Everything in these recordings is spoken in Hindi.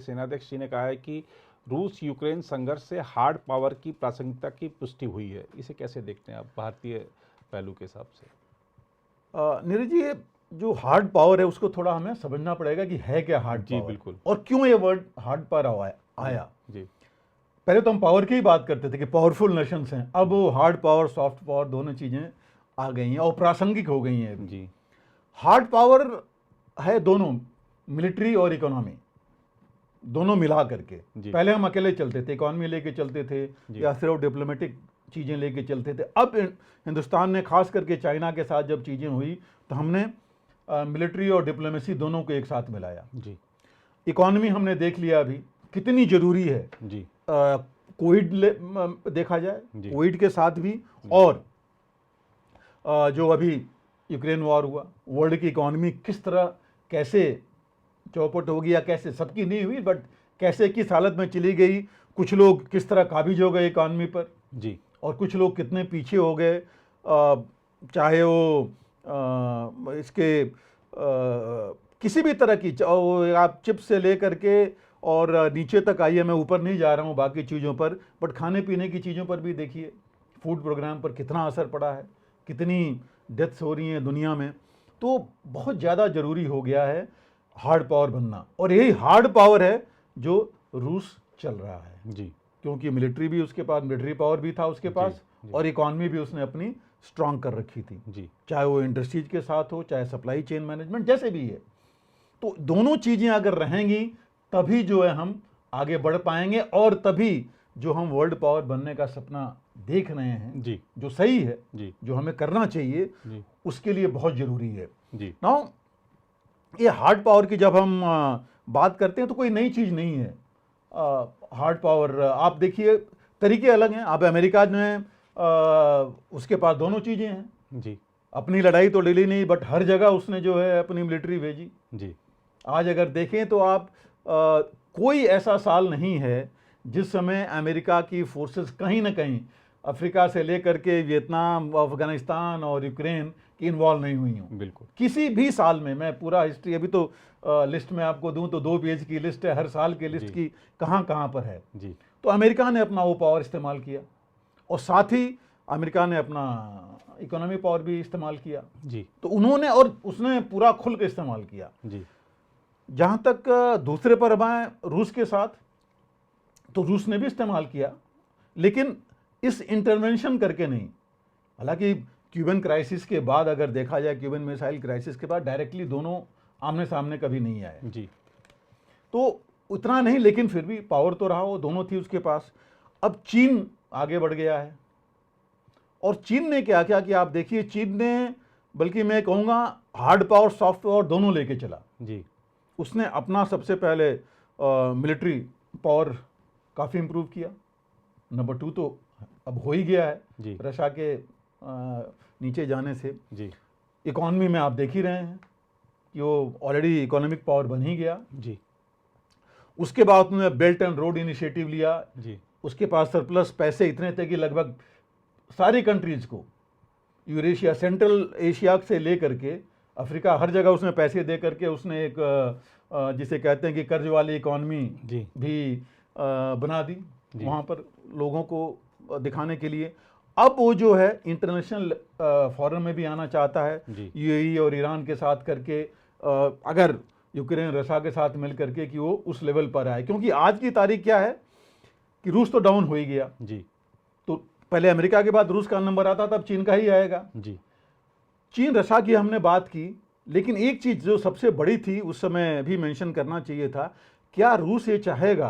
सेनाध्यक्ष जी ने कहा है कि रूस यूक्रेन संघर्ष से हार्ड पावर की प्रासंगिकता की पुष्टि हुई है। इसे कैसे देखते हैं आप भारतीय पहलू के हिसाब से? नीरज जी, ये जो हार्ड पावर है उसको थोड़ा हमें समझना पड़ेगा कि है क्या हार्ड जी पावर, बिल्कुल। और क्यों ये वर्ड हार्ड पावर आया। जी पहले तो हम पावर की ही बात करते थे कि पावरफुल नेशंस हैं, अब वो हार्ड पावर सॉफ्ट पावर दोनों चीज़ें आ गई हैं और प्रासंगिक हो गई हैं। जी हार्ड पावर है दोनों, मिलिट्री और इकोनॉमी, दोनों मिला करके। जी। पहले हम अकेले चलते थे, इकोनॉमी लेके चलते थे जी। या सिर्फ डिप्लोमेटिक चीज़ें लेके चलते थे। अब हिंदुस्तान ने खास करके चाइना के साथ जब चीज़ें हुई तो हमने मिलिट्री और डिप्लोमेसी दोनों को एक साथ मिलाया। जी इकोनॉमी हमने देख लिया अभी कितनी ज़रूरी है। जी कोविड देखा जाए, जी। कोविड के साथ भी, और जो अभी यूक्रेन वॉर हुआ, वर्ल्ड की इकोनॉमी किस तरह कैसे चौपट हो गई, या कैसे, सबकी नहीं हुई बट कैसे किस हालत में चली गई। कुछ लोग किस तरह काबिज हो गए इकोनॉमी पर जी और कुछ लोग कितने पीछे हो गए। चाहे वो इसके किसी भी तरह की, आप चिप से ले करके और नीचे तक आइए, मैं ऊपर नहीं जा रहा हूँ बाकी चीज़ों पर, बट खाने पीने की चीज़ों पर भी देखिए, फूड प्रोग्राम पर कितना असर पड़ा है, कितनी डेथ्स हो रही हैं दुनिया में। तो बहुत ज़्यादा ज़रूरी हो गया है हार्ड पावर बनना, और यही हार्ड पावर है जो रूस चल रहा है। जी क्योंकि मिलिट्री भी उसके पास, मिलिट्री पावर भी था उसके पास, जी। और इकॉनमी भी उसने अपनी स्ट्रांग कर रखी थी, जी चाहे वो इंडस्ट्रीज के साथ हो, चाहे सप्लाई चेन मैनेजमेंट जैसे भी है। तो दोनों चीज़ें अगर रहेंगी तभी जो है हम आगे बढ़ पाएंगे, और तभी जो हम वर्ल्ड पावर बनने का सपना देख रहे हैं जी जो सही है, जी जो हमें करना चाहिए, जी उसके लिए बहुत ज़रूरी है। जी नाउ ये हार्ड पावर की जब हम बात करते हैं तो कोई नई चीज़ नहीं है। हार्ड पावर आप देखिए, तरीके अलग हैं। अब अमेरिका में उसके पास दोनों चीज़ें हैं। जी अपनी लड़ाई तो डेली नहीं, बट हर जगह उसने जो है अपनी मिलिट्री भेजी। जी आज अगर देखें तो आप कोई ऐसा साल नहीं है जिस समय अमेरिका की फोर्सेस कहीं ना कहीं अफ्रीका से लेकर के वियतनाम, अफगानिस्तान और यूक्रेन की इन्वॉल्व नहीं हुई हूँ। बिल्कुल। किसी भी साल में, मैं पूरा हिस्ट्री अभी तो लिस्ट में आपको दूं तो 2 पेज की लिस्ट है हर साल की लिस्ट की, कहाँ कहाँ पर है। जी तो अमेरिका ने अपना वो पावर इस्तेमाल किया, और साथ ही अमेरिका ने अपना इकोनॉमी पावर भी इस्तेमाल किया। जी तो उन्होंने, और उसने पूरा खुल के इस्तेमाल किया। जी जहाँ तक दूसरे पर अब आए रूस के साथ, तो रूस ने भी इस्तेमाल किया, लेकिन इस इंटरवेंशन करके नहीं। हालांकि क्यूबन क्राइसिस के बाद अगर देखा जाए, क्यूबन मिसाइल क्राइसिस के बाद डायरेक्टली दोनों आमने सामने कभी नहीं आए, जी तो उतना नहीं, लेकिन फिर भी पावर तो रहा, वो दोनों थी उसके पास। अब चीन आगे बढ़ गया है, और चीन ने क्या किया कि आप देखिए, चीन ने, बल्कि मैं कहूँगा हार्ड पावर सॉफ्ट पावर दोनों लेके चला। जी उसने अपना सबसे पहले मिलिट्री पावर काफ़ी इम्प्रूव किया। नंबर 2 तो अब हो ही गया है जी रशिया के नीचे जाने से। जी इकॉनमी में आप देख ही रहे हैं कि वो ऑलरेडी इकोनॉमिक पावर बन ही गया। जी उसके बाद उन्होंने बेल्ट एंड रोड इनिशिएटिव लिया। जी उसके पास सरप्लस पैसे इतने थे कि लगभग सारी कंट्रीज़ को, यूरेशिया, सेंट्रल एशिया से ले करके अफ्रीका, हर जगह उसने पैसे दे करके उसने एक जिसे कहते हैं कि कर्ज वाली इकॉनमी जी भी बना दी वहाँ पर लोगों को दिखाने के लिए। अब वो जो है इंटरनेशनल फॉरम में भी आना चाहता है, यूएई और ईरान के साथ करके, अगर यूक्रेन रशिया के साथ मिल करके, कि वो उस लेवल पर आए। क्योंकि आज की तारीख क्या है कि रूस तो डाउन हो ही गया जी। तो पहले अमेरिका के बाद रूस का नंबर आता, तब चीन का ही आएगा जी। चीन रशिया की हमने बात की, लेकिन एक चीज़ जो सबसे बड़ी थी उस समय भी मेंशन करना चाहिए था, क्या रूस ये चाहेगा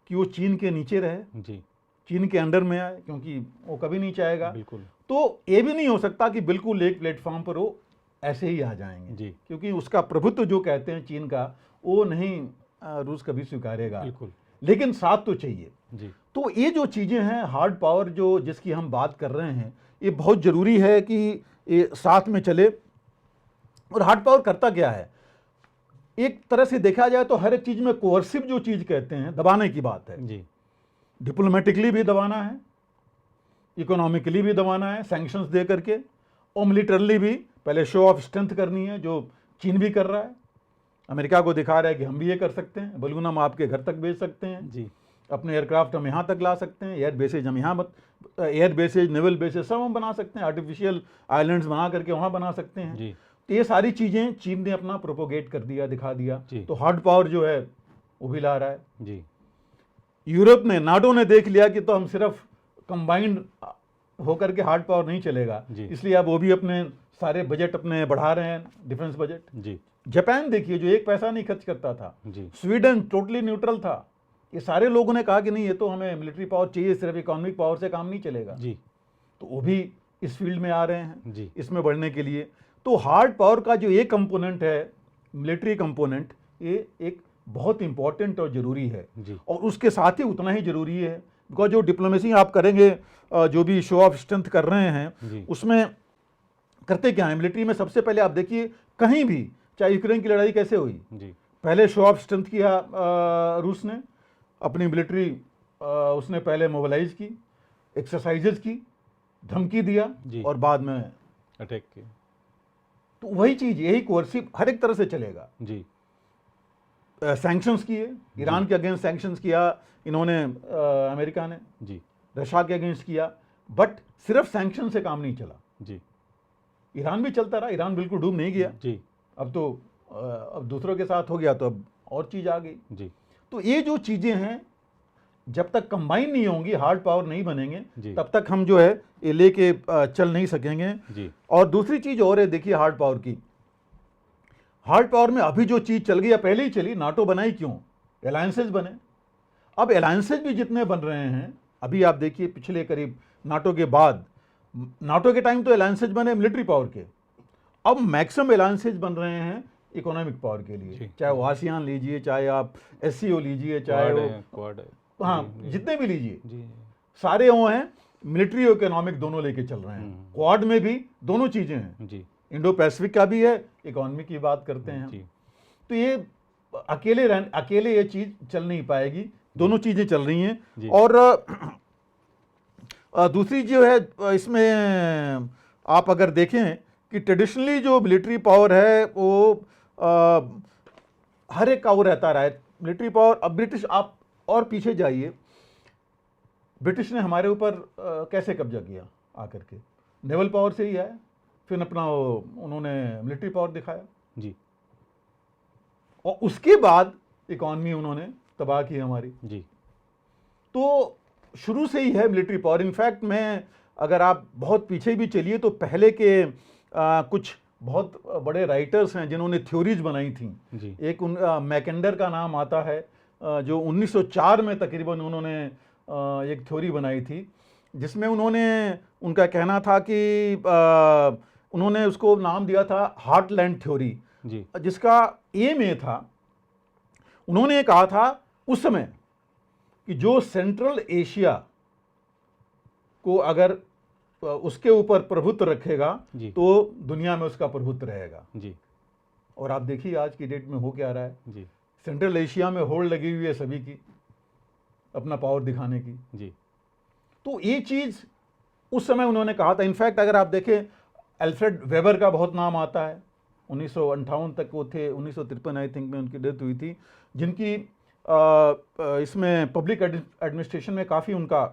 कि वो चीन के नीचे रहे, जी, चीन के अंडर में आए? क्योंकि वो कभी नहीं चाहेगा। बिल्कुल। तो ये भी नहीं हो सकता कि बिल्कुल एक प्लेटफॉर्म पर वो ऐसे ही आ जाएंगे जी, क्योंकि उसका प्रभुत्व जो कहते हैं चीन का, वो नहीं रूस कभी स्वीकारेगा। बिल्कुल। लेकिन साथ तो चाहिए। जी, तो ये जो चीज़ें हैं, हार्ड पावर जो जिसकी हम बात कर रहे हैं, ये बहुत ज़रूरी है कि ये साथ में चले। और हार्ड पावर करता क्या है? एक तरह से देखा जाए तो हर एक चीज़ में कोअर्सिव जो चीज़ कहते हैं, दबाने की बात है। जी, डिप्लोमेटिकली भी दबाना है, इकोनॉमिकली भी दबाना है सैंक्शंस दे करके, और मिलिटरली भी पहले शो ऑफ स्ट्रेंथ करनी है, जो चीन भी कर रहा है। अमेरिका को दिखा रहा है कि हम भी ये कर सकते हैं, बलून हम आपके घर तक भेज सकते हैं जी अपने एयरक्राफ्ट हम यहाँ तक ला सकते हैं, एयर बेसेज हम यहाँ एयर बेसेज नेवल बेसेज सब हम बना सकते हैं, आर्टिफिशियल आइलैंड्स बना करके वहाँ बना सकते हैं। जी तो ये सारी चीज़ें चीन ने अपना प्रोपोगेट कर दिया, दिखा दिया। जी। तो हार्ड पावर जो है वो भी ला रहा है। जी यूरोप ने, नाटो ने देख लिया कि तो हम सिर्फ कंबाइंड होकर के हार्ड पावर नहीं चलेगा, जी। इसलिए अब वो भी अपने सारे बजट अपने बढ़ा रहे हैं, डिफेंस बजट। जी जापान देखिए जो एक पैसा नहीं खर्च करता था, जी स्वीडन टोटली न्यूट्रल था। ये सारे लोगों ने कहा कि नहीं, ये तो हमें मिलिट्री पावर चाहिए, सिर्फ इकोनॉमिक पावर से काम नहीं चलेगा। जी तो वो भी इस फील्ड में आ रहे हैं जी इसमें बढ़ने के लिए। तो हार्ड पावर का जो ये कंपोनेंट है, मिलिट्री कंपोनेंट, ये एक बहुत इंपॉर्टेंट और ज़रूरी है। जी और उसके साथ ही उतना ही ज़रूरी है, बिकॉज जो डिप्लोमेसी आप करेंगे, जो भी शो ऑफ स्ट्रेंथ कर रहे हैं, जी उसमें करते क्या है मिलिट्री में। सबसे पहले आप देखिए कहीं भी, चाहे यूक्रेन की लड़ाई कैसे हुई, जी पहले शो ऑफ स्ट्रेंथ किया रूस ने, अपनी मिलिट्री उसने पहले मोबिलाइज की, एक्सरसाइजेज की, धमकी दिया जी। और बाद में अटैक के। तो वही चीज़, यही कोर्सिव हर एक तरह से चलेगा। जी सैंक्शंस किए, ईरान के अगेंस्ट सैंक्शंस किया इन्होंने, अमेरिका ने जी रशिया के अगेंस्ट किया, बट सिर्फ सैंक्शन से काम नहीं चला। जी ईरान भी चलता रहा, ईरान बिल्कुल डूब नहीं गया। जी अब तो अब दूसरों के साथ हो गया तो अब और चीज़ आ गई। जी तो ये जो चीज़ें हैं, जब तक कंबाइन नहीं होंगी, हार्ड पावर नहीं बनेंगे, जी। तब तक हम जो है ये लेके चल नहीं सकेंगे। जी और दूसरी चीज़ और है, देखिए हार्ड पावर की, हार्ड पावर में अभी जो चीज़ चल गई या पहले ही चली, नाटो बनाई क्यों, अलायंसेज बने। अब अलायंसेज भी जितने बन रहे हैं, अभी आप देखिए पिछले करीब नाटो के बाद, नाटो के टाइम तो अलायंसेज बने मिलिट्री पावर के, अब मैक्सिमम अलायंसेज बन रहे हैं इकोनॉमिक पावर के लिए। जी। चाहे वो आसियान लीजिए, चाहे आप एससीओ लीजिए, चाहे वो क्वाड है। हाँ जी, जितने भी लीजिए, जी सारे वो हैं मिलिट्री और इकोनॉमिक दोनों लेके चल रहे हैं। क्वाड में भी दोनों चीजें हैं, जी इंडो पैसिफिक का भी है, इकोनॉमी की बात करते हैं हम। जी तो ये अकेले ये चीज चल नहीं पाएगी, दोनों चीजें चल रही हैं। जी। और दूसरी जो है इसमें आप अगर देखें कि ट्रेडिशनली जो मिलिट्री पावर है वो हर एक का वो रहता रहा है मिलिट्री पावर। अब ब्रिटिश, आप और पीछे जाइए, ब्रिटिश ने हमारे ऊपर कैसे कब्जा किया आकर के, नेवल पावर से ही आया, फिर अपना उन्होंने मिलिट्री पावर दिखाया जी और उसके बाद इकॉनमी उन्होंने तबाह की हमारी। जी तो शुरू से ही है मिलिट्री पावर। इनफैक्ट मैं, अगर आप बहुत पीछे भी चलिए तो पहले के कुछ बहुत बड़े राइटर्स हैं जिन्होंने थ्योरीज बनाई थी। जी एक मैकेंडर का नाम आता है, जो 1904 में तकरीबन उन्होंने एक थ्योरी बनाई थी, जिसमें उनका कहना था कि उन्होंने उसको नाम दिया था हार्टलैंड थ्योरी, जी जिसका एम ये था, उन्होंने कहा था उस समय कि जो सेंट्रल एशिया को अगर उसके ऊपर प्रभुत्व रखेगा जी तो दुनिया में उसका प्रभुत्व रहेगा। जी और आप देखिए आज की डेट में हो क्या रहा है, जी सेंट्रल एशिया में होड़ लगी हुई है सभी की अपना पावर दिखाने की। जी तो ये चीज उस समय उन्होंने कहा था। इनफैक्ट अगर आप देखें, अल्फ्रेड वेबर का बहुत नाम आता है, 1958 तक वो थे, 1953 आई थिंक में उनकी डेथ हुई थी, जिनकी इसमें पब्लिक एडमिनिस्ट्रेशन में काफ़ी उनका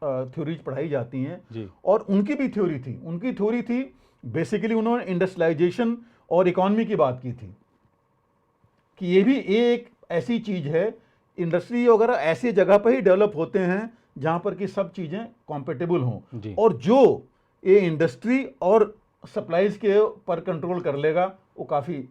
थ्योरीज पढ़ाई जाती हैं। जी और उनकी भी थ्योरी थी, बेसिकली उन्होंने इंडस्ट्रियलाइजेशन और इकॉनमी की बात की थी कि ये भी एक ऐसी चीज़ है, इंडस्ट्री वगैरह ऐसी जगह पर ही डेवलप होते हैं जहाँ पर कि सब चीज़ें कॉम्पेटेबल हों, जी और जो ये इंडस्ट्री और सप्लाईज के पर कंट्रोल कर लेगा वो काफ़ी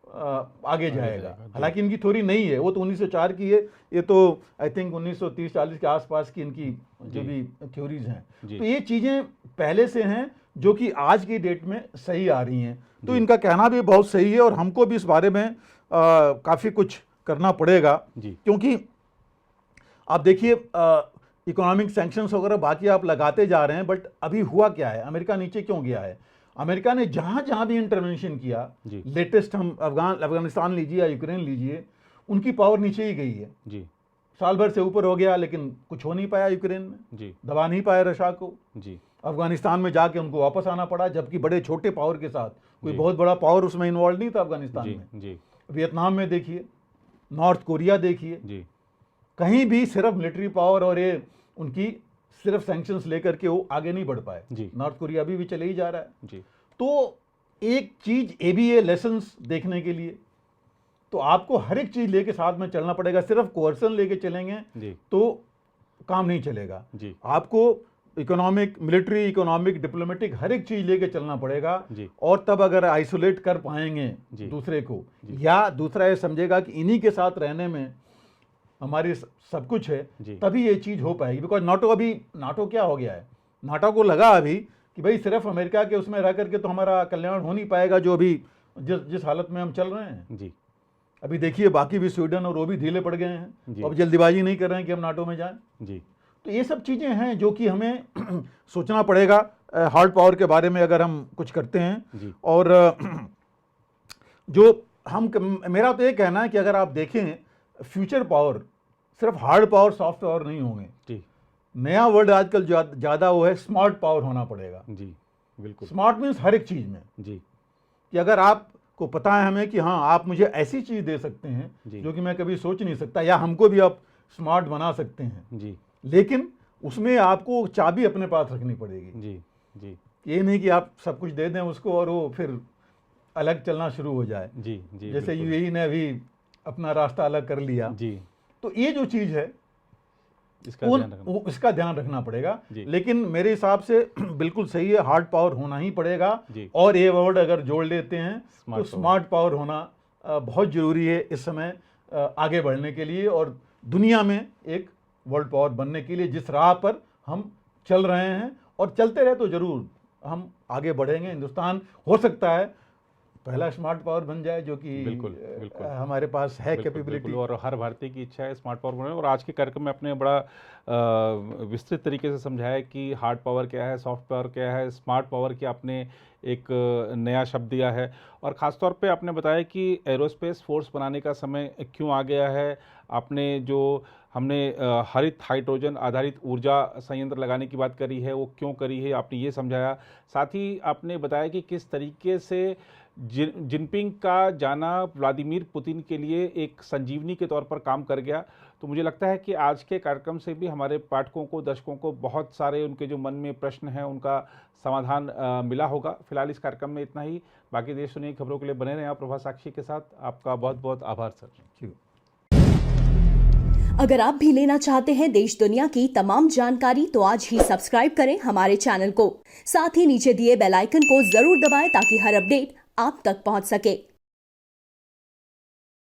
आगे जाएगा। जी। हालांकि इनकी थ्योरी नहीं है, वो तो 1904 की है, ये तो आई थिंक 1930-40 के आसपास की इनकी जो भी थ्योरीज हैं। जी। तो ये चीज़ें पहले से हैं जो कि आज की डेट में सही आ रही हैं। तो जी। इनका कहना भी बहुत सही है और हमको भी इस बारे में काफ़ी कुछ करना पड़ेगा, जी क्योंकि आप देखिए इकोनॉमिक सैंक्शंस वगैरह बाकी आप लगाते जा रहे हैं, बट अभी हुआ क्या है, अमेरिका नीचे क्यों गया है? अमेरिका ने जहाँ जहाँ भी इंटरवेंशन किया, जी लेटेस्ट हम अफगानिस्तान लीजिए या यूक्रेन लीजिए, उनकी पावर नीचे ही गई है। जी साल भर से ऊपर हो गया लेकिन कुछ हो नहीं पाया यूक्रेन में, जी दबा नहीं पाया रशिया को। जी अफगानिस्तान में जाके उनको वापस आना पड़ा, जबकि बड़े छोटे पावर के साथ, कोई जी। बहुत बड़ा पावर उसमें इन्वॉल्व नहीं था अफगानिस्तान जी में। जी वियतनाम में देखिए, नॉर्थ कोरिया देखिए, जी कहीं भी सिर्फ मिलिट्री पावर और ये उनकी सिर्फ सैंक्शंस लेकर के वो आगे नहीं बढ़ पाए। जी नॉर्थ कोरिया भी चले ही जा रहा है। जी तो एक चीज ये भी है लेसन्स देखने के लिए, तो आपको हर एक चीज लेके साथ में चलना पड़ेगा। सिर्फ कोर्सन लेके चलेंगे जी तो काम नहीं चलेगा। जी आपको इकोनॉमिक, मिलिट्री, इकोनॉमिक, डिप्लोमेटिक हर एक चीज लेके चलना पड़ेगा। जी और तब अगर आइसोलेट कर पाएंगे जी। दूसरे को, जी। या दूसरा ये समझेगा कि इन्हीं के साथ रहने में हमारी सब कुछ है, जी। तभी ये चीज हो पाएगी। बिकॉज नाटो क्या हो गया है, नाटो को लगा अभी कि भाई सिर्फ अमेरिका के उसमें रह करके तो हमारा कल्याण हो नहीं पाएगा, जो अभी जिस हालत में हम चल रहे हैं। जी अभी देखिए बाकी भी स्वीडन और वो भी ढीले पड़ गए हैं, जी। अब जल्दीबाजी नहीं कर रहे हैं कि हम नाटो में जाएं। जी तो ये सब चीज़ें हैं जो कि हमें सोचना पड़ेगा हार्ड पावर के बारे में अगर हम कुछ करते हैं। जी और जो मेरा तो ये कहना है कि अगर आप देखें फ्यूचर पावर सिर्फ हार्ड पावर, सॉफ्ट पावर नहीं होंगे। जी नया वर्ड आजकल ज़्यादा वो है स्मार्ट पावर होना पड़ेगा। जी बिल्कुल। स्मार्ट मीन्स हर एक चीज़ में, जी कि अगर आपको पता है हमें कि हाँ आप मुझे ऐसी चीज़ दे सकते जी। हैं जो कि मैं कभी सोच नहीं सकता, या हमको भी आप स्मार्ट बना सकते हैं, जी लेकिन उसमें आपको चाबी अपने पास रखनी पड़ेगी। जी जी ये नहीं कि आप सब कुछ दे दें उसको और वो फिर अलग चलना शुरू हो जाए। जी जी जैसे बिल्कुल। यूएई ने अभी अपना रास्ता अलग कर लिया। जी तो ये जो चीज़ है इसका ध्यान रखना। इसका ध्यान रखना पड़ेगा। जी। लेकिन मेरे हिसाब से बिल्कुल सही है, हार्ड पावर होना ही पड़ेगा। जी। और ये वर्ड अगर जोड़ लेते हैं तो Smart स्मार्ट पावर होना बहुत ज़रूरी है इस समय आगे बढ़ने के लिए और दुनिया में एक वर्ल्ड पावर बनने के लिए, जिस राह पर हम चल रहे हैं। और चलते रहे तो ज़रूर हम आगे बढ़ेंगे। हिंदुस्तान हो सकता है पहला स्मार्ट पावर बन जाए, जो कि बिल्कुल, बिल्कुल। हमारे पास है बिल्कुल, कैपेबिलिटी। बिल्कुल। और हर भारतीय की इच्छा है स्मार्ट पावर बनाने। और आज के कार्यक्रम में आपने बड़ा विस्तृत तरीके से समझाया कि हार्ड पावर क्या है, सॉफ्ट पावर क्या है, स्मार्ट पावर की आपने एक नया शब्द दिया है। और ख़ासतौर पे आपने बताया कि एरोस्पेस फोर्स बनाने का समय क्यों आ गया है। आपने जो हमने हरित हाइड्रोजन आधारित ऊर्जा संयंत्र लगाने की बात करी है, वो क्यों करी है, आपने ये समझाया। साथ ही आपने बताया कि किस तरीके से जिनपिंग का जाना व्लादिमीर पुतिन के लिए एक संजीवनी के तौर पर काम कर गया। तो मुझे लगता है कि आज के कार्यक्रम से भी हमारे पाठकों को, दर्शकों को बहुत सारे उनके जो मन में प्रश्न हैं उनका समाधान मिला होगा। फिलहाल इस कार्यक्रम में इतना ही। बाकी देश दुनिया की खबरों के लिए बने रहें आप प्रभा साक्षी के साथ। आपका बहुत बहुत आभार सर। अगर आप भी लेना चाहते हैं देश दुनिया की तमाम जानकारी तो आज ही सब्सक्राइब करें हमारे चैनल को। साथ ही नीचे दिए बेल आइकन को जरूर दबाएं ताकि हर अपडेट आप तक पहुंच सके।